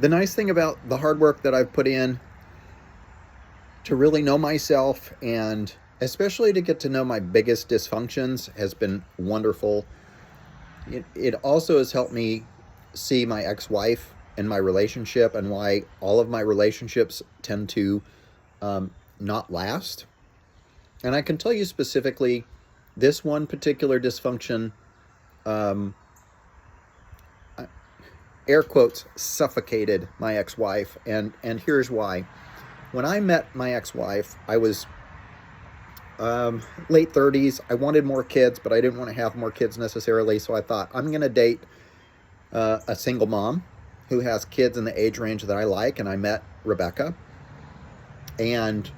The nice thing about the hard work that I've put in to really know myself, and especially to get to know my biggest dysfunctions, has been wonderful. It also has helped me see my ex-wife and my relationship, and why all of my relationships tend to not last. And I can tell you specifically, this one particular dysfunction, um, air quotes, suffocated my ex-wife. And here's why. When I met my ex-wife, I was late 30s. I wanted more kids, but I didn't want to have more kids necessarily. So I thought, I'm going to date a single mom who has kids in the age range that I like. And I met Rebecca, and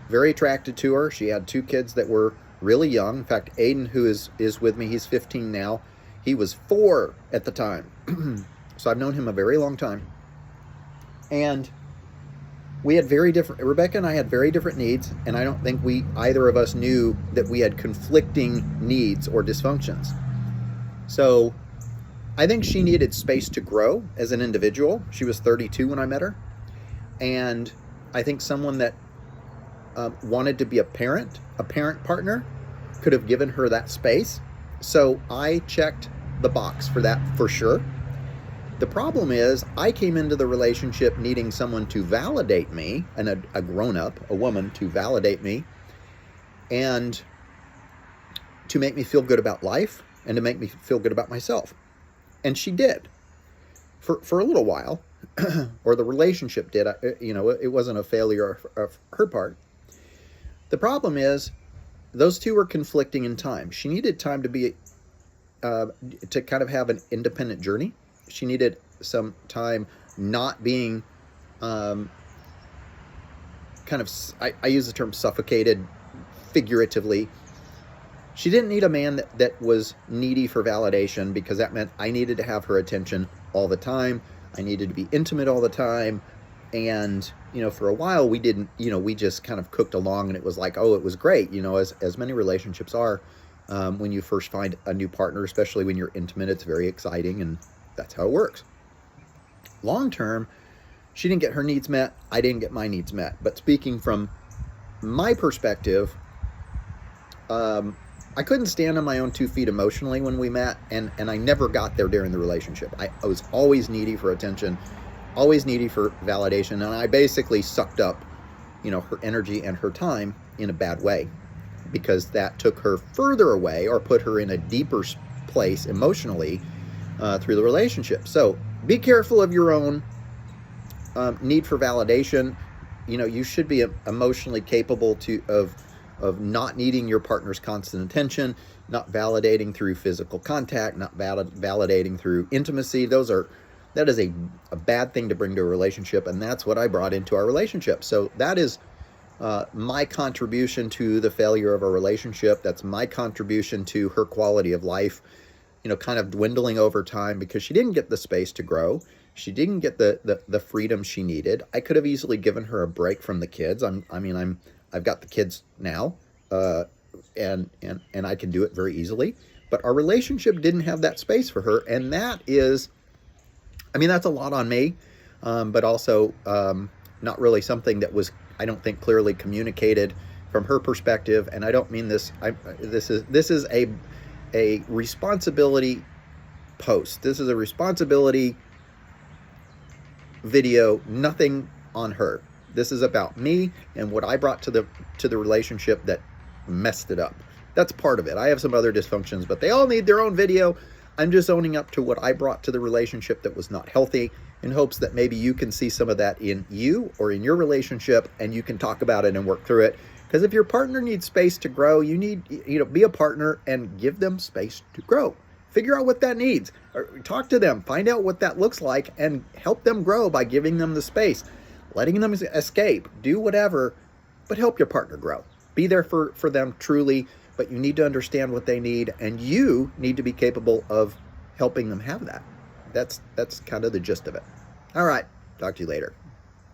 very attracted to her. She had two kids that were really young. In fact, Aiden, who is with me, he's 15 now. He was 4 at the time. So I've known him a very long time. And we had Rebecca and I had very different needs, and I don't think either of us knew that we had conflicting needs or dysfunctions. So I think she needed space to grow as an individual. She was 32 when I met her. And I think someone that wanted to be a parent partner, could have given her that space. So I checked the box for that for sure. The problem is, I came into the relationship needing someone to validate me, and a grown-up, a woman, to validate me, and to make me feel good about life, and to make me feel good about myself. And she did, for a little while, or the relationship did. It wasn't a failure of her part. The problem is, those two were conflicting in time. She needed time to kind of have an independent journey. She needed some time not being I use the term suffocated figuratively. She didn't need a man that was needy for validation, because that meant I needed to have her attention all the time. I needed to be intimate all the time. And, for a while we didn't, we just kind of cooked along, and it was like, oh, it was great, as many relationships are. When you first find a new partner, especially when you're intimate, it's very exciting, and that's how it works. Long term, she didn't get her needs met. I didn't get my needs met. But speaking from my perspective, I couldn't stand on my own 2 feet emotionally when we met, and I never got there during the relationship. I was always needy for attention, always needy for validation, and I basically sucked up, her energy and her time in a bad way, because that took her further away, or put her in a deeper place emotionally through the relationship. So be careful of your own need for validation. You should be emotionally capable of not needing your partner's constant attention, not validating through physical contact, not validating through intimacy. That is a bad thing to bring to a relationship, and that's what I brought into our relationship. So that is my contribution to the failure of our relationship. That's my contribution to her quality of life, kind of dwindling over time, because she didn't get the space to grow. She didn't get the freedom she needed. I could have easily given her a break from the kids. I've got the kids now, and I can do it very easily. But our relationship didn't have that space for her, and that's a lot on me, but also not really something that was, I don't think, clearly communicated from her perspective. And I don't mean this. This is a responsibility post. This is a responsibility video. Nothing on her. This is about me and what I brought to the relationship that messed it up. That's part of it. I have some other dysfunctions, but they all need their own video. I'm just owning up to what I brought to the relationship that was not healthy, in hopes that maybe you can see some of that in you or in your relationship, and you can talk about it and work through it. Because if your partner needs space to grow, you need, be a partner and give them space to grow. Figure out what that needs. Or talk to them, find out what that looks like, and help them grow by giving them the space, letting them escape, do whatever, but help your partner grow. Be there for them truly, but you need to understand what they need, and you need to be capable of helping them have that. That's kind of the gist of it. All right, talk to you later.